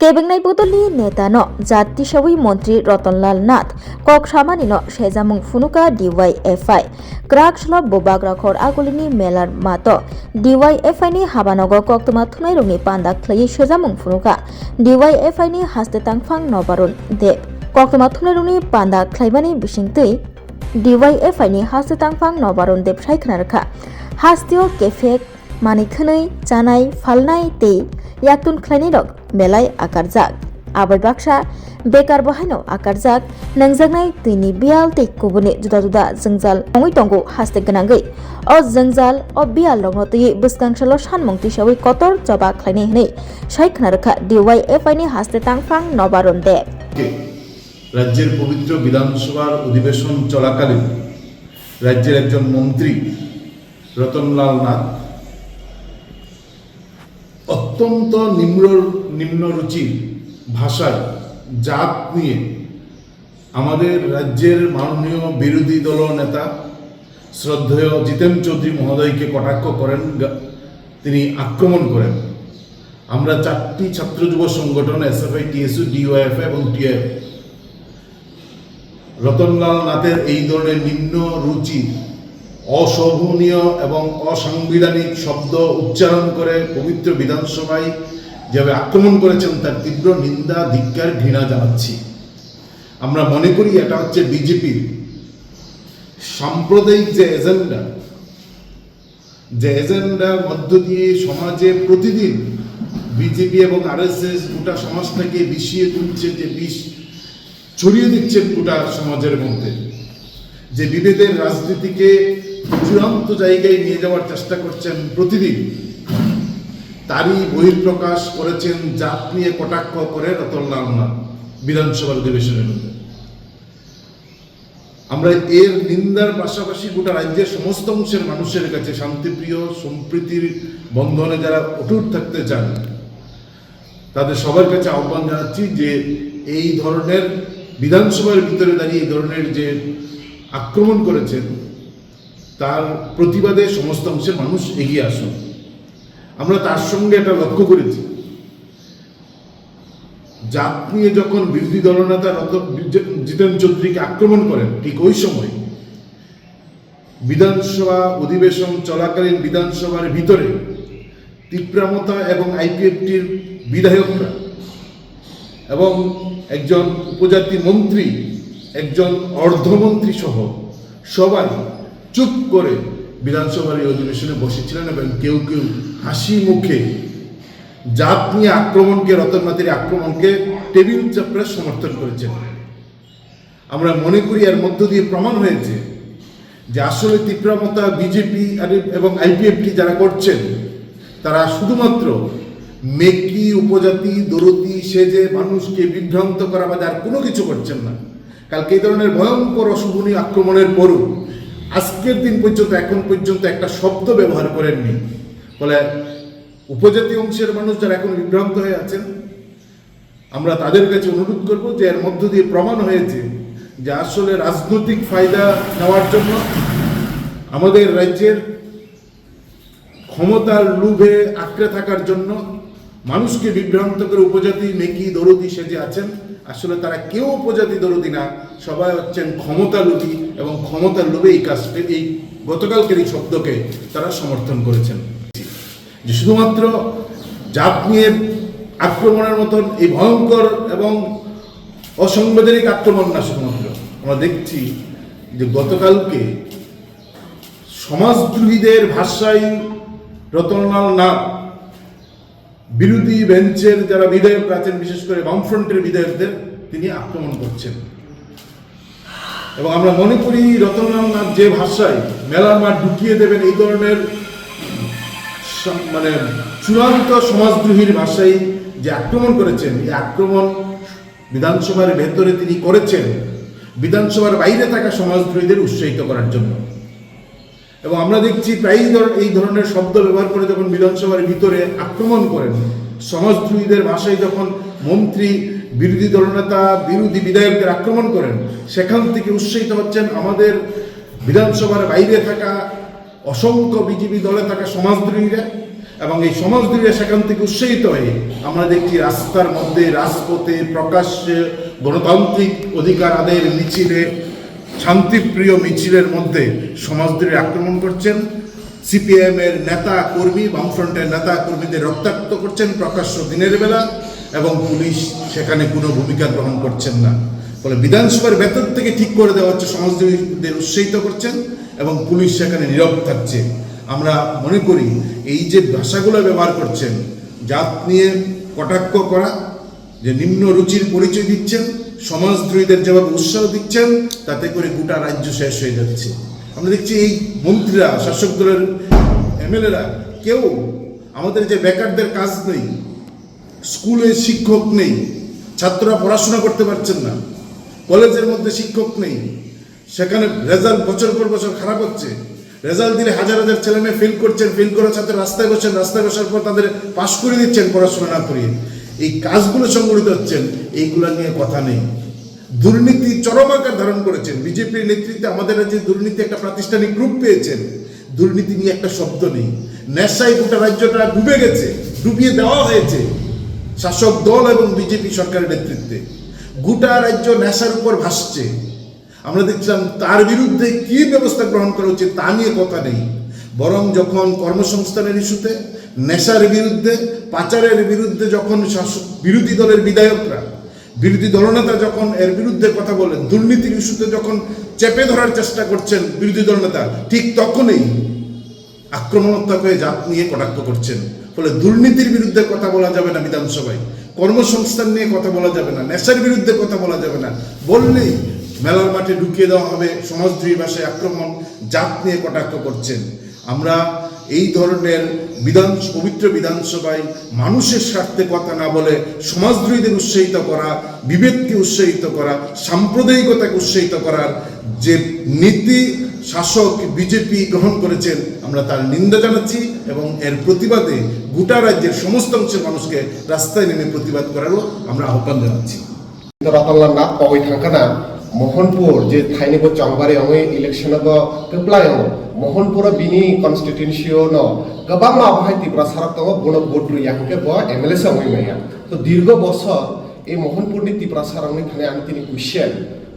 Kebengnai Botolni Netano Jati Shawi Montri Rottonlal Nath Kok Samanino Sejamung Funuka DYFI Krakshlo Bobagrakhor Agulini Melar Mato DYFI ni Habanogo Koktuma Thunairungi Panda Clay Sejamung Funuka DYFI ni Haste Tangfang Nobarun Deb Koktuma Thunairungi Panda Claybani Bishingtui DYFI ni Haste Tangfang Nobarun Deb Shaiknarka Hastio Kefek Manikhanai Chanai Falnai Tei Yaktun Khlainirok Belai Akarjak Abai Baksa Bekar Bahino Akarjak Nangjaknai Tuini Bial Tei Kubuni Juda-juda Jengjal Ongoi Tongo Haste Ganangai O Jengjal O Bial Rokno Tui Bwskangsalo Sanmung Tisawi Kotor Joba Khlainai Hinai Shaikhnarkha DYFI ni Haste Tangfang Nobaron Deb রাজ্যের পবিত্র বিধানসভার অধিবেশন চলাকালীন রাজ্যের একজন মন্ত্রী রতনলাল নাথ অত্যন্ত নিম্নরুচির ভাষায় জাত নিয়ে আমাদের রাজ্যের মাননীয় বিরোধী দল নেতা শ্রদ্ধেয় জিতেন চৌধুরী মহোদয়কে কটাক্ষ করেন, তিনি আক্রমণ করেন। আমরা চারটি ছাত্র যুব সংগঠন এসএফআই, টিএসইউ, ডিওয়াইএফআই এবং টিএফ রতনলাল নাথের এই ধরনের নিম্ন রুচি অশোভনীয় এবং অসাংবিধানিক শব্দ উচ্চারণ করে পবিত্র বিধানসভায় যেভাবে আক্রমণ করেছেন তার তীব্র নিন্দা, ধিক্কার, ঘৃণা জানাচ্ছি। আমরা মনে করি এটা হচ্ছে বিজেপির সাম্প্রদায়িক যে এজেন্ডার মধ্য দিয়ে সমাজে প্রতিদিন বিজেপি এবং আরএসএস গোটা সমাজটাকে বিষিয়ে তুলছে, যে বিষ ছড়িয়ে দিচ্ছেন গোটা সমাজের মধ্যে, যে বিভেদের রাজনীতিকে চূড়ান্ত জায়গায় নিয়ে যাওয়ার চেষ্টা করছেন প্রতিদিন, তারই বহিঃপ্রকাশ করেছেন জাত নিয়ে কটাক্ষ করে রতনলাল নাথ বিধানসভার অধিবেশনের মধ্যে। আমরা এর নিন্দার পাশাপাশি গোটা রাজ্যের সমস্ত অংশের মানুষের কাছে শান্তিপ্রিয় সম্প্রীতির বন্ধনে যারা অটুট থাকতে চান তাদের সবার কাছে আহ্বান জানাচ্ছি যে এই ধরনের বিধানসভার ভিতরে দাঁড়িয়ে এই ধরনের যে আক্রমণ করেছেন তার প্রতিবাদে সমস্ত অংশের মানুষ এগিয়ে আসুন। আমরা তার সঙ্গে এটা লক্ষ্য করেছি, জাত নিয়ে যখন বিরোধী দলনেতা জিতেন চৌধুরীকে আক্রমণ করেন, ঠিক ওই সময় বিধানসভা অধিবেশন চলাকালীন বিধানসভার ভিতরে তিপ্রামতা এবং আইপিএফটির বিধায়করা এবং একজন উপজাতি মন্ত্রী, একজন অর্ধমন্ত্রী সহ সবাই চুপ করে বিধানসভার এই অধিবেশনে বসেছিলেন এবং কেউ কেউ হাসি মুখে জাত নিয়ে আক্রমণকে, রতননাথের আক্রমণকে টেবিল চাপড়ে সমর্থন করেছেন। আমরা মনে করি এর মধ্য দিয়ে প্রমাণ হয়েছে যে আসলে তিপ্রামতা, বিজেপি এবং আইপিএফটি যারা করছেন তারা শুধুমাত্র মেকি উপজাতি দরদি সেজে মানুষকে বিভ্রান্ত করা বা যার কোনো কিছু করছেন না। কালকে এই ধরনের ভয়ঙ্কর অশুভনীয় আক্রমণের পরও আজকের দিন পর্যন্ত এখন পর্যন্ত একটা শব্দ ব্যবহার করেননি। ফলে উপজাতি অংশের মানুষ যারা এখন বিভ্রান্ত হয়ে আছেন, আমরা তাদের কাছে অনুরোধ করব যে এর মধ্য দিয়ে প্রমাণ হয়েছে যে আসলে রাজনৈতিক ফায়দা নেওয়ার জন্য আমাদের রাজ্যের ক্ষমতার লোভে আঁকড়ে থাকার জন্য মানুষকে বিভ্রান্ত করে উপজাতি মেকি দরদি সেজে আছেন। আসলে তারা কেউ উপজাতি দরদি না, সবাই হচ্ছেন ক্ষমতা লোভী এবং ক্ষমতার লোভে এই কাজকে, এই গতকালকের এই শব্দকে তারা সমর্থন করেছেন। যে শুধুমাত্র জাত নিয়ে আক্রমণের মতন এই ভয়ঙ্কর এবং অসাংবিধানিক আক্রমণ না, শুধুমাত্র আমরা দেখছি যে গতকালকে সমাজদ্রোহীদের ভাষায় রতনলাল নাথ বিরোধী বেঞ্চের যারা বিধায়ক আছেন, বিশেষ করে বামফ্রন্টের বিধায়কদের তিনি আক্রমণ করছেন। এবং আমরা মনে করি রতনলাল নাথ যে ভাষায় মেলার মাঠ ঢুকিয়ে দেবেন, এই ধরনের মানে চূড়ান্ত সমাজদ্রোহীর ভাষায় যে আক্রমণ করেছেন, এই আক্রমণ বিধানসভার ভেতরে তিনি করেছেন বিধানসভার বাইরে থাকা সমাজদ্রোহীদের উৎসাহিত করার জন্য। এবং আমরা দেখছি প্রায়ই এই ধরনের শব্দ ব্যবহার করে যখন বিধানসভার ভিতরে আক্রমণ করেন, সমাজদ্রোহীদের ভাষায় যখন মন্ত্রী, বিরোধী দলনেতা, বিরোধী বিধায়কদের আক্রমণ করেন, সেখান থেকে উৎসাহিত হচ্ছেন আমাদের বিধানসভার বাইরে থাকা অসংখ্য বিজেপি দলে থাকা সমাজদ্রোহীরা এবং এই সমাজদুরিয়া সেখান থেকে উৎসাহিত হয়ে আমরা দেখছি রাস্তার মধ্যে, রাজপথে, প্রকাশ্যে গণতান্ত্রিক অধিকার আদায়ের মিছিলে, শান্তিপ্রিয় মিছিলের মধ্যে সমাজদুরি আক্রমণ করছেন। সিপিএম এর নেতা কর্মী, বামফ্রন্টের নেতা কর্মীদের রক্তাক্ত করছেন প্রকাশ্য দিনের বেলা, এবং পুলিশ সেখানে কোনো ভূমিকা গ্রহণ করছেন না। ফলে বিধানসভার ভেতর থেকে ঠিক করে দেওয়া হচ্ছে, সমাজদুরীদের উৎসাহিত করছেন এবং পুলিশ সেখানে নীরব থাকছে। আমরা মনে করি এই যে ভাষাগুলো ব্যবহার করছেন, জাত নিয়ে কটাক্ষ করা, যে নিম্ন রুচির পরিচয় দিচ্ছেন, সমাজদ্রোহীদের যেভাবে উৎসাহ দিচ্ছেন, তাতে করে গোটা রাজ্য শেষ হয়ে যাচ্ছে। আমরা দেখছি এই মন্ত্রীরা, শাসক দলের এমএলএরা কেউ, আমাদের যে বেকারদের কাজ নেই, স্কুলে শিক্ষক নেই, ছাত্ররা পড়াশোনা করতে পারছেন না, কলেজের মধ্যে শিক্ষক নেই, সেখানে রেজাল্ট বছর পর বছর খারাপ হচ্ছে, রেজাল্ট দিলে হাজার হাজার ছেলে মেয়ে ফেল করছেন, ফেল করা ছাত্র রাস্তায় বসেন, রাস্তায় বসার পর তাদের পাশ করে দিচ্ছেন পড়াশোনা না করিয়ে। এই কাজগুলো সংগঠিত হচ্ছেন, এইগুলো নিয়ে কথা নেই। দুর্নীতি চরম আকার ধারণ করেছেন। বিজেপির নেতৃত্বে আমাদের রাজ্যে দুর্নীতি একটা প্রাতিষ্ঠানিক রূপ পেয়েছেন, দুর্নীতি নিয়ে একটা শব্দ নেই। নেশায় গোটা রাজ্যটা ডুবে গেছে, ডুবিয়ে দেওয়া হয়েছে শাসক দল এবং বিজেপি সরকারের নেতৃত্বে। গোটা রাজ্য নেশার উপর ভাসছে। আমরা দেখছিলাম তার বিরুদ্ধে কি ব্যবস্থা গ্রহণ করা উচিত তা নিয়ে কথা নেই, বরং যখন কর্মসংস্থানের ইস্যুতে, নেশার বিরুদ্ধে, পাচারের বিরুদ্ধে যখন বিরোধী দলের বিধায়করা, বিরোধী দলনেতা যখন এর বিরুদ্ধে কথা বলেন, দুর্নীতির ইস্যুতে যখন চেপে ধরার চেষ্টা করছেন বিরোধী দলনেতা, ঠিক তখনই আক্রমণাত্মক হয়ে জাত নিয়ে কটাক্ষ করছেন। ফলে দুর্নীতির বিরুদ্ধে কথা বলা যাবে না বিধানসভায়, কর্মসংস্থান নিয়ে কথা বলা যাবে না, নেশার বিরুদ্ধে কথা বলা যাবে না, বললেই মেলার মাঠে ঢুকিয়ে দেওয়া হবে সমাজদ্রোহী ভাষায় আক্রমণ, জাত নিয়ে কটাক্ষ করছেন। আমরা এই ধরনের পবিত্র বিধানসভায় মানুষের স্বার্থে কথা না বলে সমাজদ্রোহীদের উৎসাহিত করা, বিভেদকে উৎসাহিত করা, সাম্প্রদায়িকতাকে উৎসাহিত করার যে নীতি শাসক বিজেপি গ্রহণ করেছেন, আমরা তার নিন্দা জানাচ্ছি এবং এর প্রতিবাদে গোটা রাজ্যের সমস্ত অংশের মানুষকে রাস্তায় নেমে প্রতিবাদ করারও আমরা আহ্বান জানাচ্ছি। रतनलाल नाथ पावै थांखाना मोहनपुर जे थाइनिबो चंबारे अंगै इलेक्शन ब केप्लाय मोहनपुर बिनि कन्स्टिट्युएन्सियो न गोबां माबाहाय तिब्रा साराक दङ बुनो भोट रुयाखै ब एमएलए संगै मैया तो दीर्घ बছর এই मोहनपुरनि तिब्रा सारांनि थाने आं तिनि कुइसन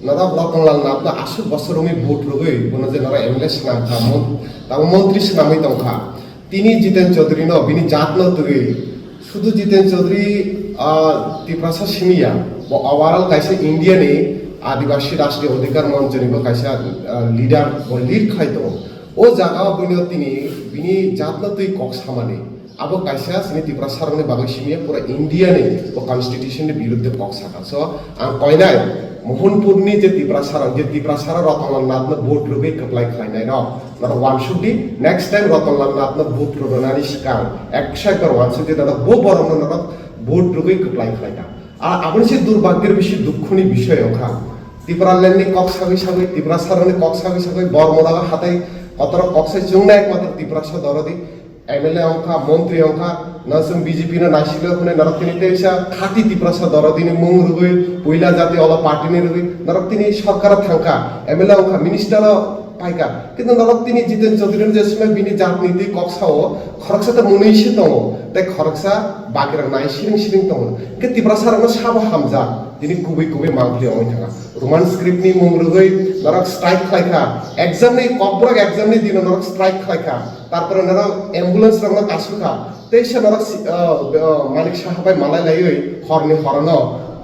नरा रतनलाल नाथ आसु बছর अंगै भोट रुगै बुनो जे नरा एमएलए सनाखा ता मन्त्री सनामै दंखा तिनि जितेन चौधुरी न बिनि जात न तुगै शुधु जितेन चौधुरी तिब्रासा सिमिया ओवरऑल कैसे इंडिया ने आदिवासी राष्ट्रीय अधिकार मंच नि कैसे लीडर लीड खाइ दो ओ जगह बनो तिनी बिनि जातन तुई कक्सामाने अब कैसे सिनि तिब्रा सारने बागै सिमिया पूरा इंडिया ने ओ कन्स्टिट्यूशन नि विरुद्ध कक्साका सो आं कयनाय मोहनपुरनि जे तिब्रा सारा रतनलाल नाथ न भोट रुबै कप्लाय खाइनाय न नरा one should be next time Ratanlal Nath न भोट रुनानि सिगां एकसाइपर वान शुड बी नरा बो बरम नरा भोट रुबै कप्लाय खाइना আর আপনি সে দুর্ভাগ্যের বেশি দুঃখনি বিষয় ওখা ত্রিপুরাল্যান্ডনি কক সাগৈ সাগৈ ত্রিপুরা সারনে কক সাগৈ সাগৈ বর্মদাগা হাতাই কতর কক্সাই जोंना একমাত্র ত্রিপুরাসা দরদি এমএলএ অংখা মন্ত্রী অংখা নসম বিজেপি না নাইছিল ওখানে নরকতিনিতে এসা খাতি ত্রিপুরাসা দরদিনি মুং রুগৈ পয়লা জাতি অলা পার্টিনি রুগৈ নরকতিনি সরকার থাঙ্কা এমএলএ অংখা মিনিস্টার পাইকা কিন্তু নরকতিনি জিতেন চৌধুরী যে সময় বিনি জাত নীতি কক্সাও খরকসাতে মনেইছে দङ তাই খরকসা বাগেরা নাই সিরিং সিরিং দङ কে ত্রিপুরা সারना সাবা হামজা তিনি কুबै কুबै মাংলি অই থাকা রোমান স্ক্রিপ্টনি মুং রুগৈ নরক স্ট্রাইক খাইখা এক্সামনি কপরক এক্সামনি দিন নরক স্ট্রাইক খাইখা তারপরে নরক অ্যাম্বুলেন্স রঙ কাসুকা তেইশা নরক মালিক সাহাবাই মালাই লাইयै হরনি হরন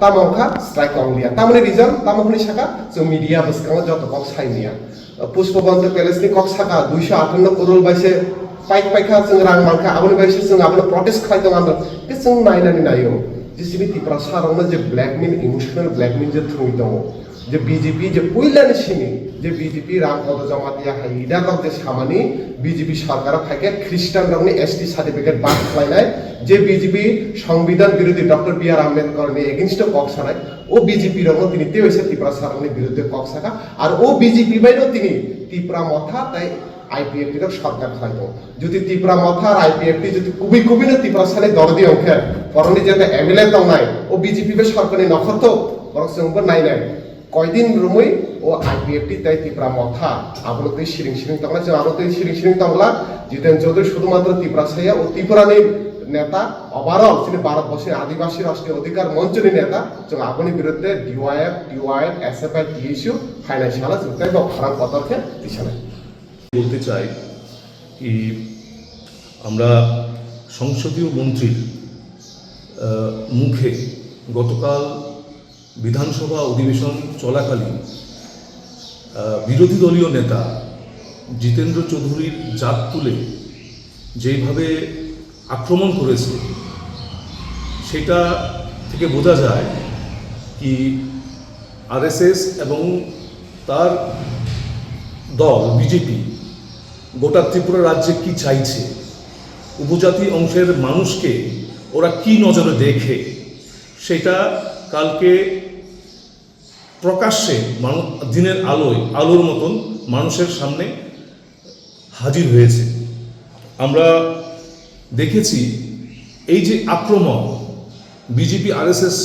তামখা স্ট্রাইক অংলিয়া তামনি রিজন তামখনি শাখা जों মিডিয়া বসকাং যত কক সাইনিয়া पुष्पबंध पैलेसनि कक साखा 258 करोड़ बाइसे पाइक पाइखा जों रां मानखा आबनि बाइसे जों आबनि प्रोटेस्ट खाइदों आं के जों नायनानै नायो जेसिबि तिब्रा सारावनो जे ब्लैकमेल इमोशनल ब्लैकमेल जे थुइ दङ जे बीजेपी जे पयलानि सिनि जे बीजेपी रामपद जमातिया हाय लिडार रक जे सामानि बीजेपी सरकार फाइके ख्रिस्टान रकनि एसटी सार्टिफिकेट बात खालायनाय जे बीजेपी संविधान विरोधी डॉक्टर बी आर आम्बेडकर नि एगेंस्ट कक साराय ओ बीजेपी रंग তিনি তে হইছে ত্রিপুরা সারনের বিরুদ্ধে কক সাকা আর ও বিজেপি বাইনো তিনি ত্রিপুরা মথা তাই আইপিএফটি র সরকার খাইতো যদি ত্রিপুরা মথা আর আইপিএফটি যদি কুবি কুবি না ত্রিপুরা সালে দরদি অংখে করনি যেটা এমএলএ দং নাই ও বিজেপি বে সরকারি নখতো বরং जोंबो नायनाय কয়দিন রুমই ও আইপিএফটি তাই ত্রিপুরা মথা আবলতে সিরিং সিরিং তংলা যে আবলতে সিরিং সিরিং তংলা জিতেন চৌধুরী শুধুমাত্র ত্রিপুরা সাইয়া ও ত্রিপুরানি নেতা ওভারঅল তিনি ভারতবর্ষের আদিবাসী রাষ্ট্রীয় অধিকার মঞ্চের নেতা जों আপনি বিরুদ্ধে DYF TYF SFI TSU financial যুক্তাই বা খারাপ পদক্ষে দিছানে বলতে চাই কি আমরা সংসদীয় মন্ত্রীর মুখে গতকাল বিধানসভা অধিবেশন চলাকালীন বিরোধী দলীয় নেতা জিতেন্দ্র চৌধুরীর জাত তুলে যেভাবে আক্রমণ করেছে সেটা থেকে বোঝা যায় কি আরএসএস এবং তার দল বিজেপি গোটা ত্রিপুরা রাজ্যে কি চাইছে, উপজাতি অংশের মানুষকে ওরা কি নজরে দেখে সেটা কালকে প্রকাশ্যে দিনের আলোর মতন মানুষের সামনে হাজির হয়েছে। আমরা দেখেছি এই যে আক্রমণ বিজেপি আরএসএস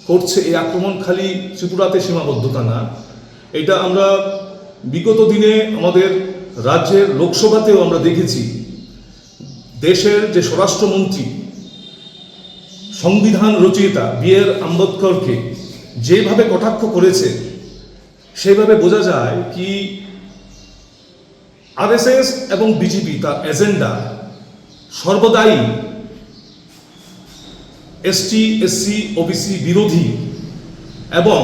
করছে, এই আক্রমণ খালি ত্রিপুরাতে সীমাবদ্ধতা না, এটা আমরা বিগত দিনে আমাদের রাজ্যের লোকসভাতেও আমরা দেখেছি। দেশের যে স্বরাষ্ট্রমন্ত্রী সংবিধান রচয়িতা বি.আর. আম্বেদকরকে যেভাবে কটাক্ষ করেছে সেভাবে বোঝা যায় কি আরএসএস এবং বিজেপি তার এজেন্ডা সর্বদাই এসটি এসসি ওবিসি বিরোধী। এবং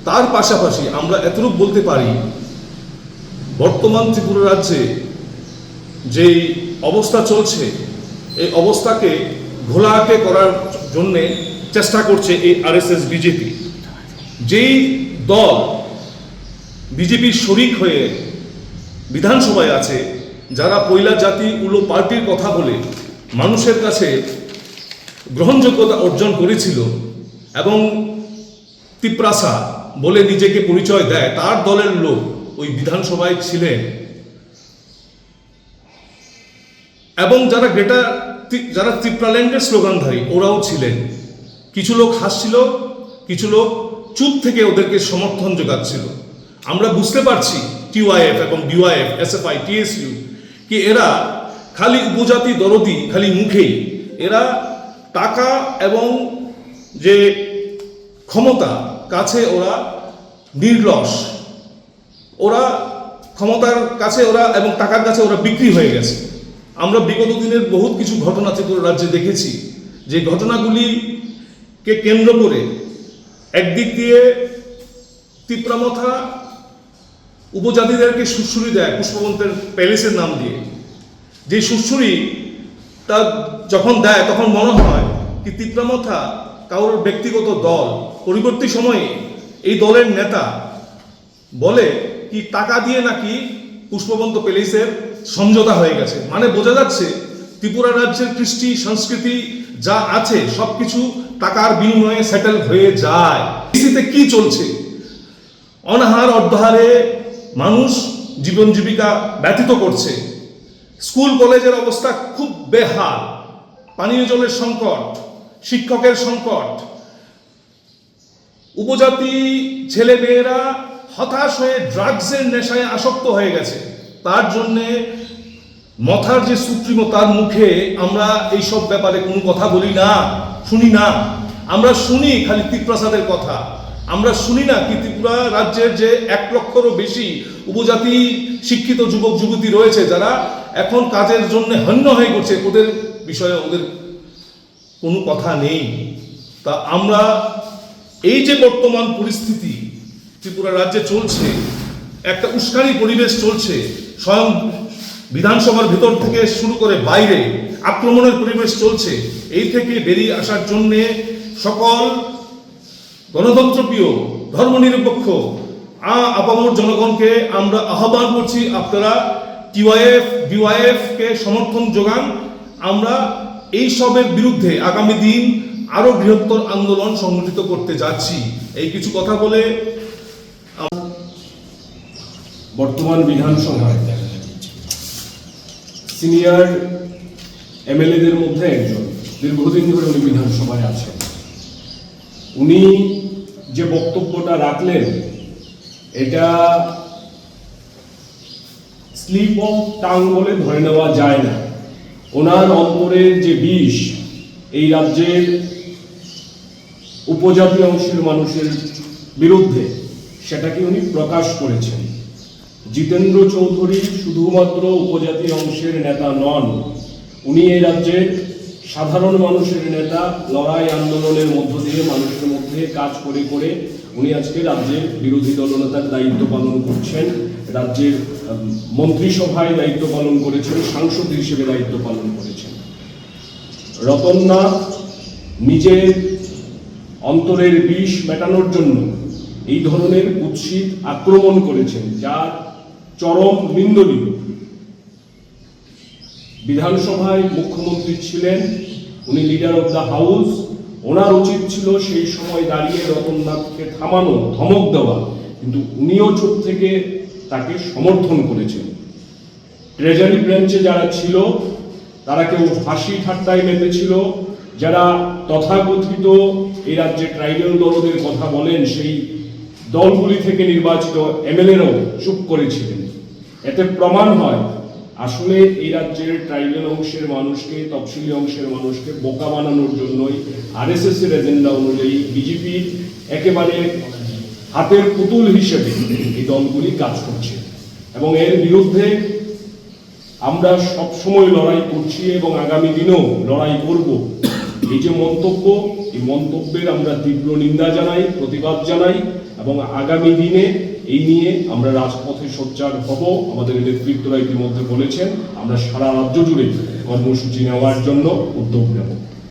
তার পাশাপাশি আমরা এতটুকু বলতে পারি বর্তমান ত্রিপুরা রাজ্যে যেই অবস্থা চলছে এই অবস্থাকে ঘোলাটে করার জন্যে চেষ্টা করছে এই আরএসএস বিজেপি। যেই দল বিজেপির শরিক হয়ে বিধানসভায় আছে, যারা পয়লা জাতি উলো পার্টির কথা বলে মানুষের কাছে গ্রহণযোগ্যতা অর্জন করেছিল এবং তিপ্রাসা বলে নিজেকে পরিচয় দেয়, তার দলের লোক ওই বিধানসভায় ছিলেন। এবং যারা ত্রিপ্রাল্যান্ডের স্লোগানধারী ওরাও ছিলেন। কিছু লোক হাসছিল, কিছু লোক চুপ থেকে ওদেরকে সমর্থন যোগাচ্ছিল। আমরা বুঝতে পারছি টিওয়াইএফ এবং ডিওয়াইএফ এসএফআই টিএসইউ কি এরা খালি উপজাতি দরদি খালি মুখেই, এরা টাকা এবং যে ক্ষমতা কাছে ওরা নির্লস, ওরা ক্ষমতার কাছে ওরা এবং টাকার কাছে ওরা বিক্রি হয়ে গেছে। আমরা বিগত দিনের বহুত কিছু ঘটনা ত্রিপুরা রাজ্যে দেখেছি, যে ঘটনাগুলিকে কেন্দ্র করে একদিক দিয়ে তিপ্রামথা উপজাতিদেরকে সুশ্রুরি দেয় পুষ্পবন্তের প্যালেসের নাম দিয়ে। যে সুশ্রুরিটা যখন দেয় তখন মনে হয় কি তিপ্রামথা কারোর ব্যক্তিগত দল, পরবর্তী সময়ে এই দলের নেতা বলে কি টাকা দিয়ে নাকি পুষ্পবন্ত প্যালেসের সমঝোতা হয়ে গেছে। মানে বোঝা যাচ্ছে ত্রিপুরা রাজ্যের কৃষ্টি সংস্কৃতি যা আছে সবকিছু টাকার বিনিময়ে সেটেল হয়ে যায়। কৃষিতে কি চলছে, অনাহার অর্ধাহারে মানুষ জীবন জীবিকা ব্যতীত করছে। স্কুল কলেজের অবস্থা খুব বেহাল, পানীয় জলের সংকট, শিক্ষকের সংকট, উপজাতি ছেলে মেয়েরা হতাশ হয়ে ড্রাগসের নেশায় আসক্ত হয়ে গেছে। তার জন্যে মথার যে সুপ্রিমো তার মুখে আমরা এইসব ব্যাপারে কোনো কথা বলি না, শুনি না। আমরা শুনি খালি তিপ্রাসাদের কথা, আমরা শুনি না কি ত্রিপুরা রাজ্যের যে 1 লক্ষেরও বেশি উপজাতি শিক্ষিত যুবক যুবতী রয়েছে যারা এখন কাজের জন্য হন্য হয়ে করছে, ওদের বিষয়ে ওদের কোনো কথা নেই। তা আমরা এই যে বর্তমান পরিস্থিতি ত্রিপুরা রাজ্যে চলছে, একটা উস্কানি পরিবেশ চলছে, স্বয়ং বিধানসভার ভিতর থেকে শুরু করে বাইরে আক্রমণের পরিবেশ চলছে। এই থেকে বেরিয়ে আসার জন্যে সকল গণতন্ত্রপ্রিয় ধর্মনিরপেক্ষ আপামর জনগণকে আমরা আহ্বান করছি, আপনারা টিওয়াইএফ ডিওয়াইএফ কে সমর্থন যোগান। আমরা এই সবের বিরুদ্ধে আগামী দিন আরো বৃহত্তর আন্দোলন সংগঠিত করতে যাচ্ছি। এই কিছু কথা বলে বর্তমান বিধানসভায় সিনিয়র এমএলএদের মধ্যে একজন, দীর্ঘদিন ধরে উনি বিধানসভায় আছেন। উনি যে বক্তব্যটা রাখলেন এটা স্লিপ অফ টাং বলে ধরে নেওয়া যায় না। ওনার অন্তরের যে বিষ এই রাজ্যের উপজাতি অংশের মানুষের বিরুদ্ধে সেটাকে উনি প্রকাশ করেছেন। জিতেন্দ্র চৌধুরী শুধুমাত্র উপজাতি অংশের নেতা নন, উনি এই রাজ্যের সাধারণ মানুষের নেতা। লড়াই আন্দোলনের মধ্য দিয়ে মানুষের মধ্যে কাজ করে করে উনি আজকে রাজ্যের বিরোধী দলনেতার দায়িত্ব পালন করছেন, রাজ্যের মন্ত্রিসভায় দায়িত্ব পালন করেছেন, সাংসদ হিসেবে দায়িত্ব পালন করেছেন। রতন নাথ নিজের অন্তরের বিষ মেটানোর জন্য এই ধরনের কুৎসিত আক্রমণ করেছেন, যার চরম নিন্দনীয়। বিধানসভায় মুখ্যমন্ত্রী ছিলেন, উনি লিডার অফ দ্য হাউস, ওনার উচিত ছিল সেই সময় দাঁড়িয়ে রতননাথকে থামানো, ধমক দেওয়া, কিন্তু উনিও চুপ থেকে তাকে সমর্থন করেছেন। ট্রেজারি ব্রাঞ্চে যারা ছিল তারা কেউ হাসি ঠাট্টায় মেতেছিল, যারা তথাকথিত এই রাজ্যে ট্রাইবাল দলদের কথা বলেন সেই দলগুলি থেকে নির্বাচিত এমএলএরাও চুপ করেছিলেন। এতে প্রমাণ হয় আসলে এই রাজ্যের ট্রাইবাল অংশের মানুষকে, তফসিলি অংশের মানুষকে বোকা বানানোর জন্যই আরএসএস এর এজেন্ডা অনুযায়ী বিজেপি একেবারে হাতের পুতুল হিসেবে এই দলগুলি কাজ করছে এবং এর বিরুদ্ধে আমরা সবসময় লড়াই করছি এবং আগামী দিনেও লড়াই করব। এই যে মন্তব্য, এই মন্তব্যের আমরা তীব্র নিন্দা জানাই, প্রতিবাদ জানাই এবং আগামী দিনে এই নিয়ে আমরা রাজপথে সোচ্চার হব। আমাদের নেতৃত্বরা ইতিমধ্যে বলেছেন আমরা সারা রাজ্য জুড়ে কর্মসূচি নেওয়ার জন্য উদ্যোগ নেব।